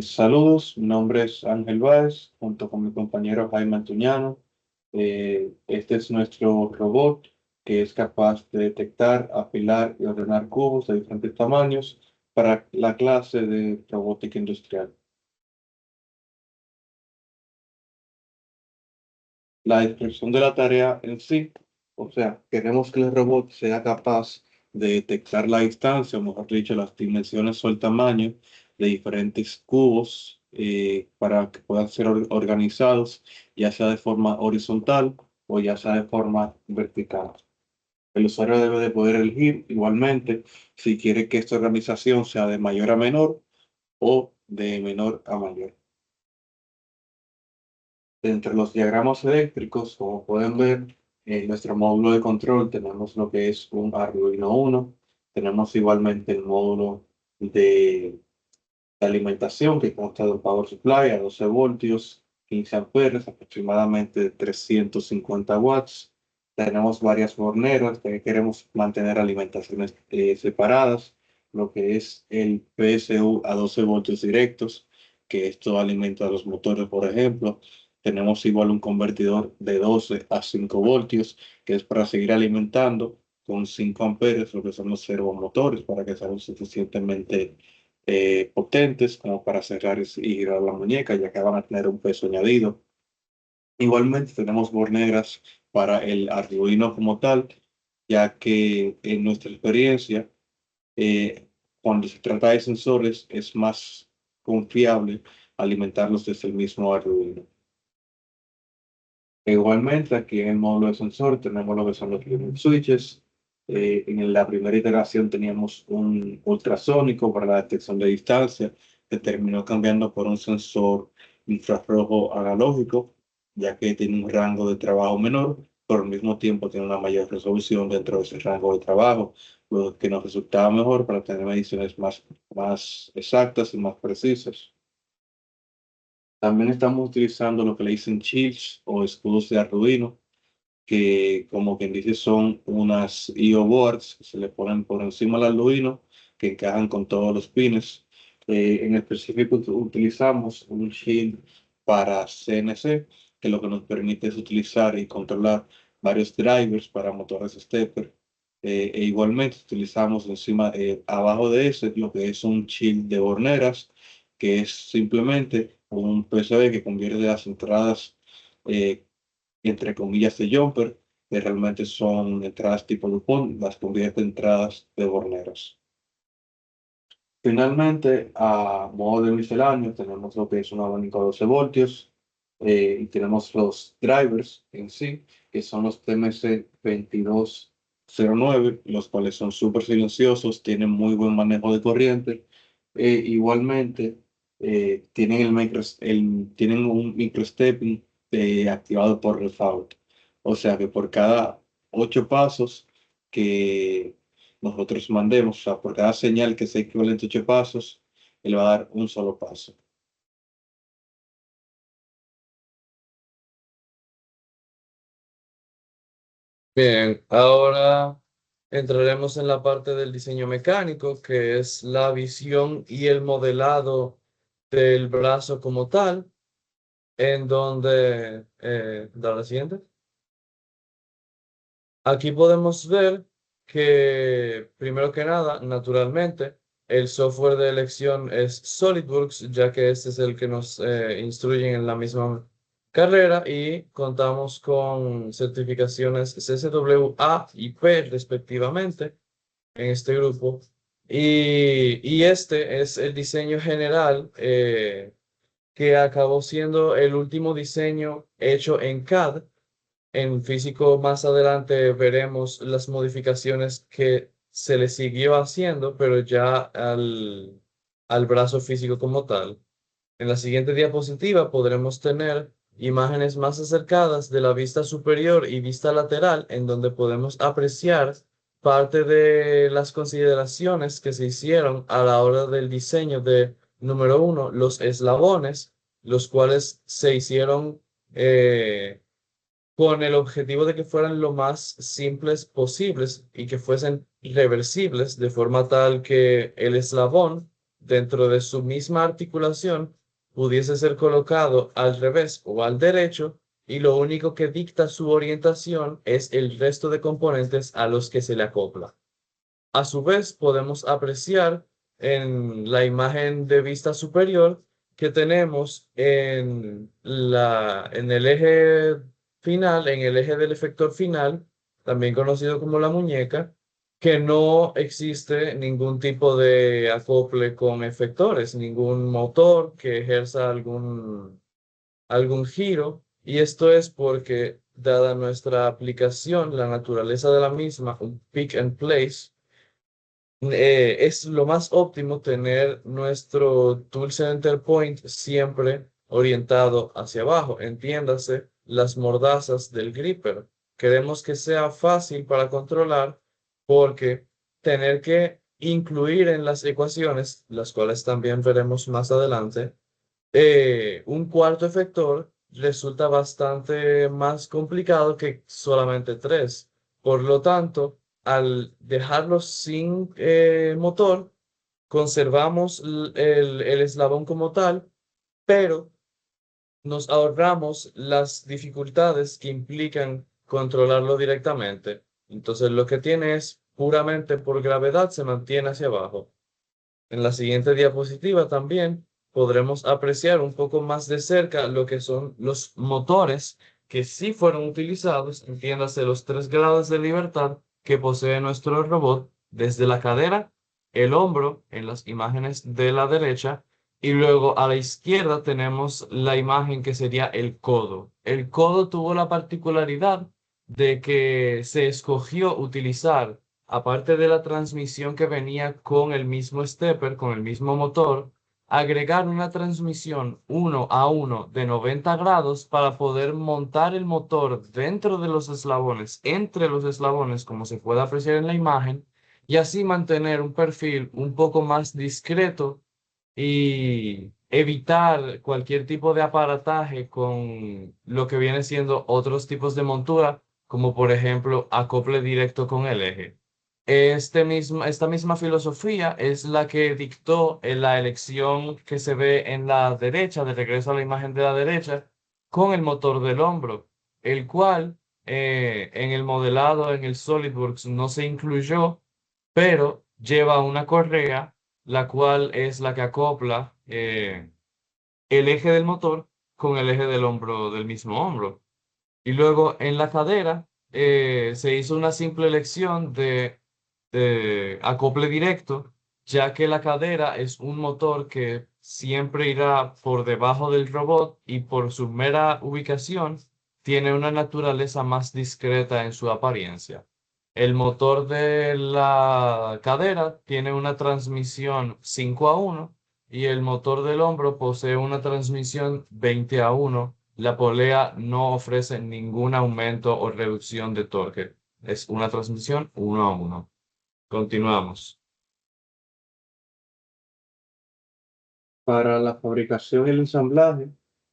Saludos, mi nombre es Ángel Báez, junto con mi compañero Jaime Antuñano. Este es nuestro robot que es capaz de detectar, apilar y ordenar cubos de diferentes tamaños para la clase de robótica industrial. La descripción de la tarea en sí, o sea, queremos que el robot sea capaz de detectar la distancia, o mejor dicho, las dimensiones o el tamaño de diferentes cubos para que puedan ser organizados, ya sea de forma horizontal o ya sea de forma vertical. El usuario debe de poder elegir igualmente si quiere que esta organización sea de mayor a menor o de menor a mayor. Entre los diagramas eléctricos, como pueden ver, en nuestro módulo de control tenemos lo que es un Arduino Uno. Tenemos igualmente el módulo de alimentación que consta de un power supply a 12 voltios, 15 amperes, aproximadamente 350 watts. Tenemos varias borneras que queremos mantener alimentaciones separadas, lo que es el PSU a 12 voltios directos, que esto alimenta a los motores, por ejemplo. Tenemos igual un convertidor de 12 a 5 voltios, que es para seguir alimentando con 5 amperes, lo que son los servomotores, para que sean suficientemente potentes como para cerrar y girar la muñeca, ya que van a tener un peso añadido. Igualmente tenemos borneras para el Arduino como tal, ya que en nuestra experiencia, eh, cuando se trata de sensores, es más confiable alimentarlos desde el mismo Arduino. Igualmente, aquí en el módulo de sensor tenemos lo que son los limit switches. En la primera iteración teníamos un ultrasónico para la detección de distancia, que terminó cambiando por un sensor infrarrojo analógico, ya que tiene un rango de trabajo menor, pero al mismo tiempo tiene una mayor resolución dentro de ese rango de trabajo, lo que nos resultaba mejor para tener mediciones más exactas y más precisas. También estamos utilizando lo que le dicen chips o escudos de Arduino, que como quien dice son unas I/O boards que se le ponen por encima del Arduino, que encajan con todos los pines. En específico utilizamos un shield para CNC, que lo que nos permite es utilizar y controlar varios drivers para motores stepper. E igualmente utilizamos abajo de ese, lo que es un shield de horneras, que es simplemente un PCB que convierte las entradas eh, entre comillas, de jumper, que realmente son entradas tipo Dupont, las convierte en entradas de borneros. Finalmente, a modo de misceláneo, tenemos lo que es un abanico de 12 voltios y tenemos los drivers en sí, que son los TMC 2209, los cuales son súper silenciosos, tienen muy buen manejo de corriente. Igualmente, tienen un microstepping activado por Refault. O sea que por cada 8 pasos que nosotros mandemos, o sea, por cada señal que sea equivalente a 8 pasos, él va a dar un solo paso. Bien, ahora entraremos en la parte del diseño mecánico, que es la visión y el modelado del brazo como tal, en donde, da la siguiente. Aquí podemos ver que, primero que nada, naturalmente, el software de elección es SolidWorks, ya que este es el que nos instruye en la misma carrera y contamos con certificaciones CCW A y P respectivamente en este grupo. Y este es el diseño general que acabó siendo el último diseño hecho en CAD. En físico más adelante veremos las modificaciones que se le siguió haciendo, pero ya al brazo físico como tal. En la siguiente diapositiva podremos tener imágenes más acercadas de la vista superior y vista lateral, en donde podemos apreciar parte de las consideraciones que se hicieron a la hora del diseño de, número uno, los eslabones, los cuales se hicieron con el objetivo de que fueran lo más simples posibles y que fuesen reversibles de forma tal que el eslabón dentro de su misma articulación pudiese ser colocado al revés o al derecho y lo único que dicta su orientación es el resto de componentes a los que se le acopla. A su vez, podemos apreciar en la imagen de vista superior que tenemos en el eje final, en el eje del efector final, también conocido como la muñeca, que no existe ningún tipo de acople con efectores, ningún motor que ejerza algún giro, y esto es porque, dada nuestra aplicación, la naturaleza de la misma, un pick and place, es lo más óptimo tener nuestro Tool Center Point siempre orientado hacia abajo. Entiéndase, las mordazas del gripper. Queremos que sea fácil para controlar porque tener que incluir en las ecuaciones, las cuales también veremos más adelante, un cuarto efector resulta bastante más complicado que solamente tres. Por lo tanto, al dejarlo sin motor, conservamos el eslabón como tal, pero nos ahorramos las dificultades que implican controlarlo directamente. Entonces, lo que tiene es puramente por gravedad se mantiene hacia abajo. En la siguiente diapositiva también podremos apreciar un poco más de cerca lo que son los motores que sí fueron utilizados, entiéndase los 3 grados de libertad que posee nuestro robot desde la cadera, el hombro en las imágenes de la derecha y luego a la izquierda tenemos la imagen que sería el codo. El codo tuvo la particularidad de que se escogió utilizar, aparte de la transmisión que venía con el mismo stepper, con el mismo motor, agregar una transmisión 1 a 1 de 90 grados para poder montar el motor dentro de los eslabones, entre los eslabones, como se puede apreciar en la imagen, y así mantener un perfil un poco más discreto y evitar cualquier tipo de aparataje con lo que viene siendo otros tipos de montura, como por ejemplo acople directo con el eje. Esta misma filosofía es la que dictó en la elección que se ve en la derecha, de regreso a la imagen de la derecha, con el motor del hombro, el cual en el modelado en el SolidWorks no se incluyó, pero lleva una correa, la cual es la que acopla el eje del motor con el eje del hombro, del mismo hombro. Y luego en la cadera se hizo una simple elección de acople directo, ya que la cadera es un motor que siempre irá por debajo del robot y por su mera ubicación tiene una naturaleza más discreta en su apariencia. El motor de la cadera tiene una transmisión 5 a 1 y el motor del hombro posee una transmisión 20 a 1. La polea no ofrece ningún aumento o reducción de torque. Es una transmisión 1 a 1. Continuamos. Para la fabricación y el ensamblaje,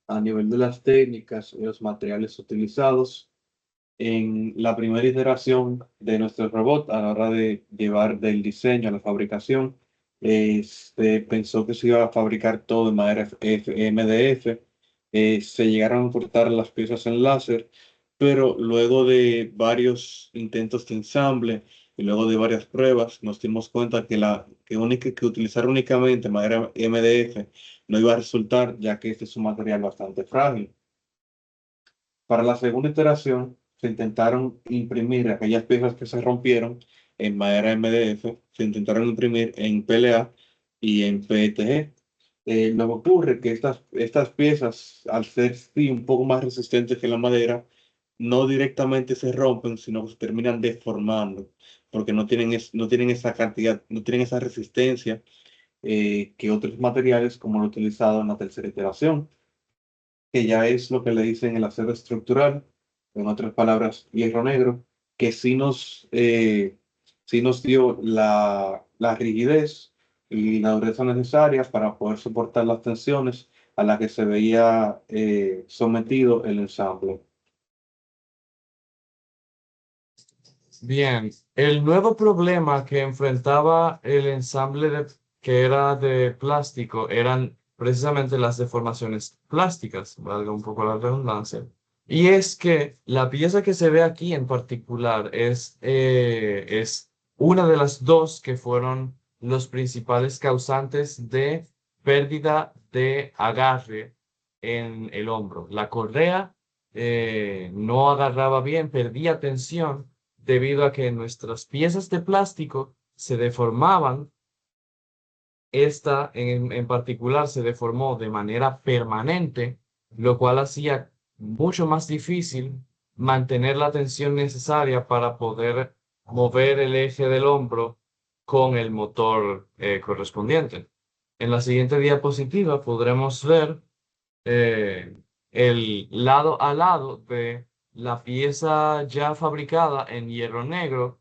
a nivel de las técnicas y los materiales utilizados, en la primera iteración de nuestro robot, a la hora de llevar del diseño a la fabricación, se pensó que se iba a fabricar todo de madera MDF. Se llegaron a cortar las piezas en láser, pero luego de varios intentos de ensamble y luego de varias pruebas, nos dimos cuenta que utilizar únicamente madera MDF no iba a resultar, ya que este es un material bastante frágil. Para la segunda iteración, se intentaron imprimir aquellas piezas que se rompieron en madera MDF, se intentaron imprimir en PLA y en PETG. Lo que ocurre es que estas piezas, al ser sí, un poco más resistentes que la madera, no directamente se rompen, sino que se terminan deformando, porque no tienen esa cantidad, no tienen esa resistencia que otros materiales como lo utilizado en la tercera iteración, que ya es lo que le dicen el acero estructural, en otras palabras, hierro negro, que sí nos dio la rigidez y la dureza necesaria para poder soportar las tensiones a las que se veía sometido el ensamble. Bien, el nuevo problema que enfrentaba el ensamble que era de plástico eran precisamente las deformaciones plásticas, valga un poco la redundancia. Y es que la pieza que se ve aquí en particular es una de las dos que fueron los principales causantes de pérdida de agarre en el hombro. La correa no agarraba bien, perdía tensión debido a que nuestras piezas de plástico se deformaban. Esta en particular se deformó de manera permanente, lo cual hacía mucho más difícil mantener la tensión necesaria para poder mover el eje del hombro con el motor correspondiente. En la siguiente diapositiva podremos ver eh, el lado a lado de la pieza ya fabricada en hierro negro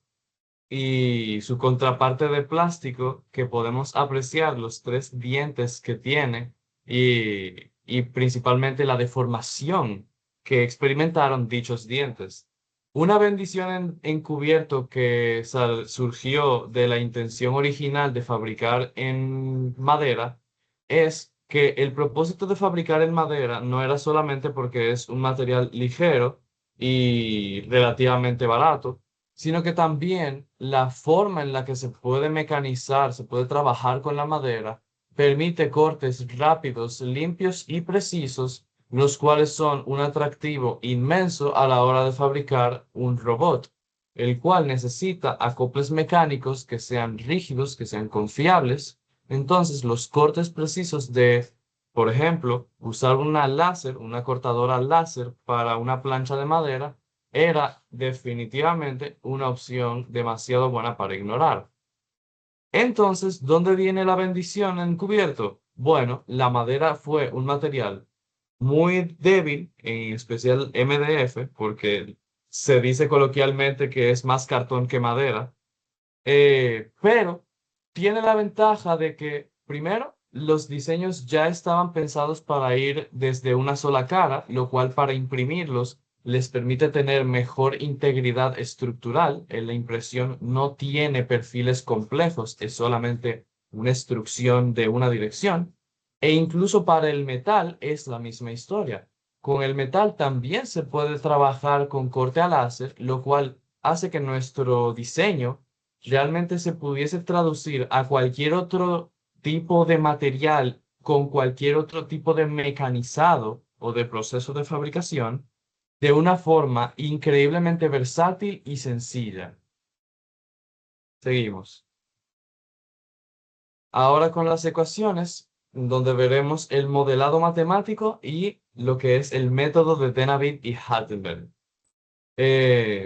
y su contraparte de plástico, que podemos apreciar los tres dientes que tiene y principalmente la deformación que experimentaron dichos dientes. Una bendición encubierto que surgió de la intención original de fabricar en madera es que el propósito de fabricar en madera no era solamente porque es un material ligero y relativamente barato, sino que también la forma en la que se puede mecanizar, se puede trabajar con la madera, permite cortes rápidos, limpios y precisos, los cuales son un atractivo inmenso a la hora de fabricar un robot, el cual necesita acoples mecánicos que sean rígidos, que sean confiables. Entonces, los cortes precisos de, por ejemplo, usar una láser, una cortadora láser para una plancha de madera, era definitivamente una opción demasiado buena para ignorar. Entonces, ¿dónde viene la bendición encubierto? Bueno, la madera fue un material muy débil, en especial MDF, porque se dice coloquialmente que es más cartón que madera, pero tiene la ventaja de que, primero, los diseños ya estaban pensados para ir desde una sola cara, lo cual para imprimirlos les permite tener mejor integridad estructural. En la impresión no tiene perfiles complejos, es solamente una instrucción de una dirección. E incluso para el metal es la misma historia. Con el metal también se puede trabajar con corte a láser, lo cual hace que nuestro diseño realmente se pudiese traducir a cualquier otro tipo de material con cualquier otro tipo de mecanizado o de proceso de fabricación de una forma increíblemente versátil y sencilla. Seguimos. Ahora con las ecuaciones, donde veremos el modelado matemático y lo que es el método de Denavit y Hardenberg.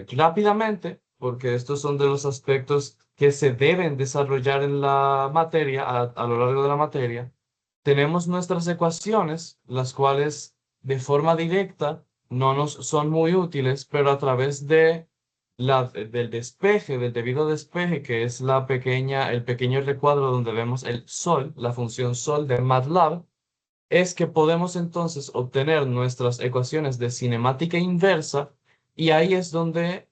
Rápidamente, porque estos son de los aspectos que se deben desarrollar en la materia, a lo largo de la materia, tenemos nuestras ecuaciones, las cuales de forma directa no nos son muy útiles, pero a través de del despeje, del debido despeje, que es el pequeño recuadro donde vemos el sol, la función sol de MATLAB, es que podemos entonces obtener nuestras ecuaciones de cinemática inversa y ahí es donde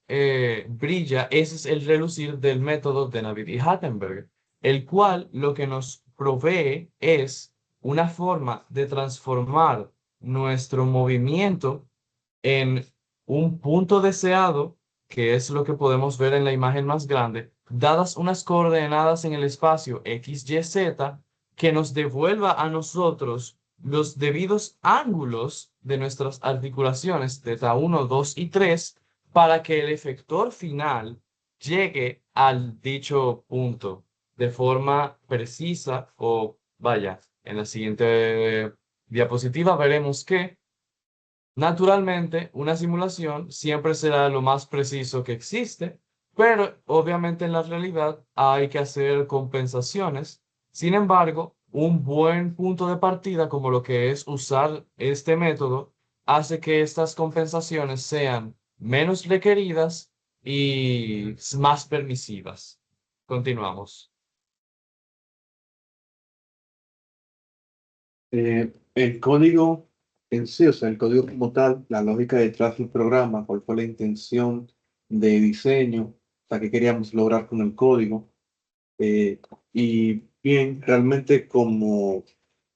brilla, ese es el relucir del método de Navier y Hattenberg, el cual lo que nos provee es una forma de transformar nuestro movimiento en un punto deseado, que es lo que podemos ver en la imagen más grande, dadas unas coordenadas en el espacio X, Y, Z, que nos devuelva a nosotros los debidos ángulos de nuestras articulaciones θ 1, 2 y 3 para que el efector final llegue al dicho punto de forma precisa o vaya, en la siguiente diapositiva veremos que naturalmente, una simulación siempre será lo más preciso que existe, pero obviamente en la realidad hay que hacer compensaciones. Sin embargo, un buen punto de partida, como lo que es usar este método, hace que estas compensaciones sean menos requeridas y más permisivas. Continuamos. El código en sí, o sea, el código como tal, la lógica detrás del programa, cuál fue la intención de diseño, o sea, qué queríamos lograr con el código. Y bien, realmente como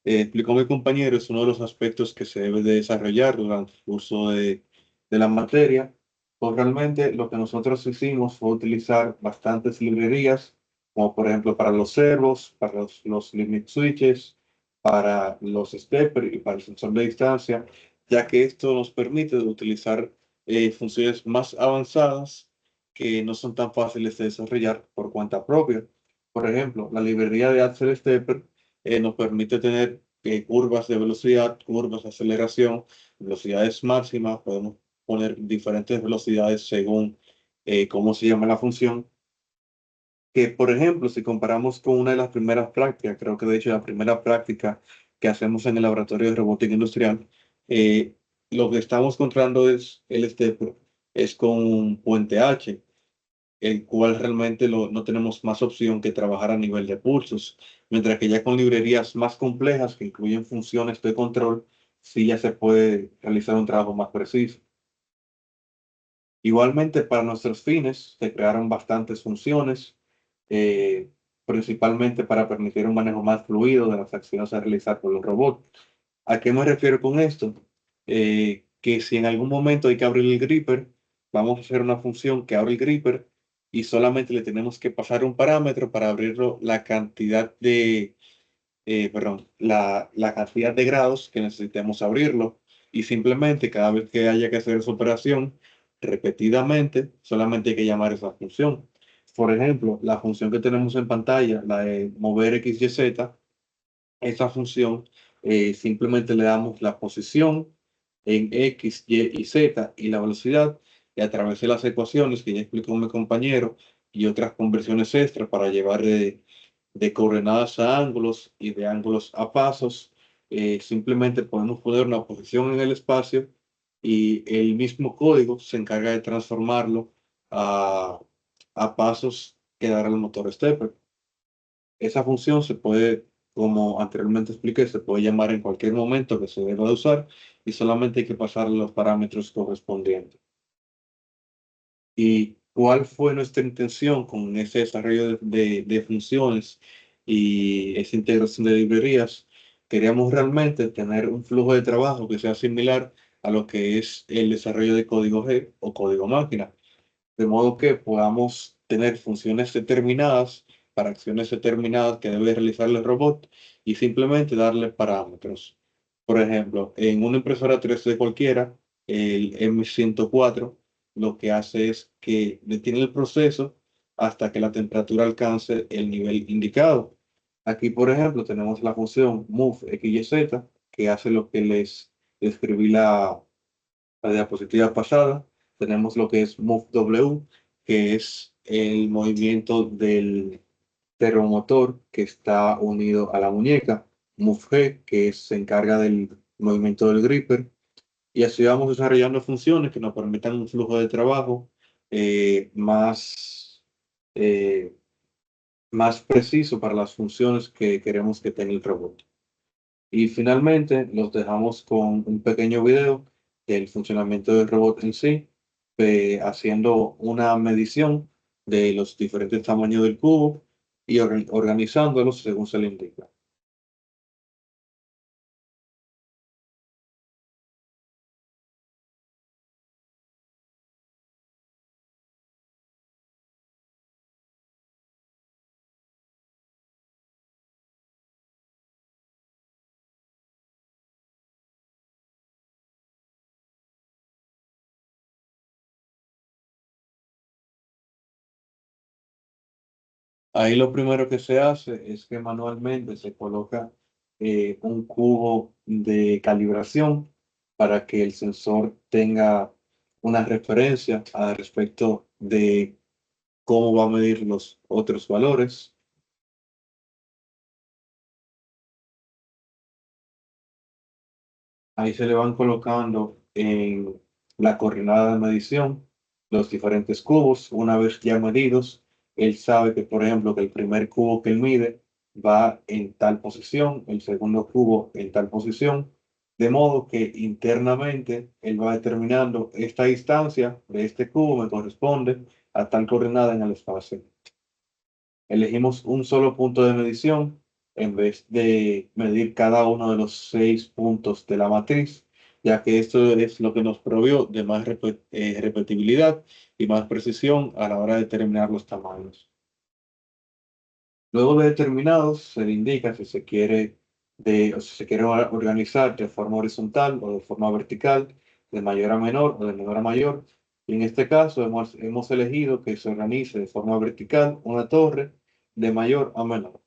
explicó mi compañero, es uno de los aspectos que se debe de desarrollar durante el curso de la materia. Pues realmente lo que nosotros hicimos fue utilizar bastantes librerías, como por ejemplo para los servos, para los limit switches, para los stepper y para el sensor de distancia, ya que esto nos permite utilizar funciones más avanzadas que no son tan fáciles de desarrollar por cuenta propia. Por ejemplo, la librería de Axel Stepper nos permite tener curvas de velocidad, curvas de aceleración, velocidades máximas, podemos poner diferentes velocidades según cómo se llama la función. Que, por ejemplo, si comparamos con una de las primeras prácticas, creo que de hecho la primera práctica que hacemos en el laboratorio de robótica industrial, eh, lo que estamos encontrando es el stepper, es con un puente H, el cual realmente no tenemos más opción que trabajar a nivel de pulsos, mientras que ya con librerías más complejas que incluyen funciones de control, sí ya se puede realizar un trabajo más preciso. Igualmente, para nuestros fines, se crearon bastantes funciones, eh, principalmente para permitir un manejo más fluido de las acciones a realizar por los robots. ¿A qué me refiero con esto? Que si en algún momento hay que abrir el gripper, vamos a hacer una función que abre el gripper y solamente le tenemos que pasar un parámetro para abrirlo la cantidad la cantidad de grados que necesitemos abrirlo y simplemente cada vez que haya que hacer esa operación repetidamente, solamente hay que llamar esa función. Por ejemplo, la función que tenemos en pantalla, la de mover X, Y, Z, esa función simplemente le damos la posición en X, Y y Z y la velocidad y a través de las ecuaciones que ya explicó mi compañero y otras conversiones extras para llevar de coordenadas a ángulos y de ángulos a pasos, simplemente podemos poner una posición en el espacio y el mismo código se encarga de transformarlo a, a pasos que dará el motor stepper. Esa función se puede, como anteriormente expliqué, se puede llamar en cualquier momento que se deba de usar y solamente hay que pasar los parámetros correspondientes. ¿Y cuál fue nuestra intención con ese desarrollo de funciones y esa integración de librerías? Queríamos realmente tener un flujo de trabajo que sea similar a lo que es el desarrollo de código G o código máquina, de modo que podamos tener funciones determinadas para acciones determinadas que debe realizar el robot y simplemente darle parámetros. Por ejemplo, en una impresora 3D cualquiera, el M104 lo que hace es que detiene el proceso hasta que la temperatura alcance el nivel indicado. Aquí, por ejemplo, tenemos la función move que hace lo que les describí la diapositiva pasada. Tenemos lo que es Move W, que es el movimiento del termomotor que está unido a la muñeca. Move G, que se encarga del movimiento del gripper. Y así vamos desarrollando funciones que nos permitan un flujo de trabajo más, eh, más preciso para las funciones que queremos que tenga el robot. Y finalmente los dejamos con un pequeño video del funcionamiento del robot en sí, haciendo una medición de los diferentes tamaños del cubo y organizándolos según se le indica. Ahí lo primero que se hace es que manualmente se coloca un cubo de calibración para que el sensor tenga una referencia al respecto de cómo va a medir los otros valores. Ahí se le van colocando en la coordenada de medición los diferentes cubos. Una vez ya medidos, él sabe que, por ejemplo, que el primer cubo que él mide va en tal posición, el segundo cubo en tal posición, de modo que internamente él va determinando esta distancia de este cubo me corresponde a tal coordenada en el espacio. Elegimos un solo punto de medición en vez de medir cada uno de los 6 puntos de la matriz, ya que esto es lo que nos proveyó de más repetibilidad y más precisión a la hora de determinar los tamaños. Luego de determinados, se le indica si se quiere, o si se quiere organizar de forma horizontal o de forma vertical, de mayor a menor o de menor a mayor. Y en este caso hemos elegido que se organice de forma vertical una torre de mayor a menor.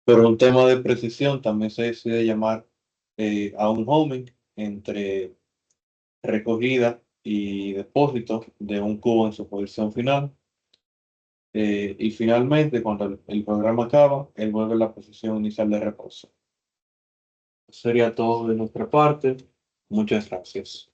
Pero un tema de precisión también se decide llamar a un homing entre recogida y depósito de un cubo en su posición final. Y finalmente, cuando el programa acaba, él vuelve a la posición inicial de reposo. Sería todo de nuestra parte. Muchas gracias.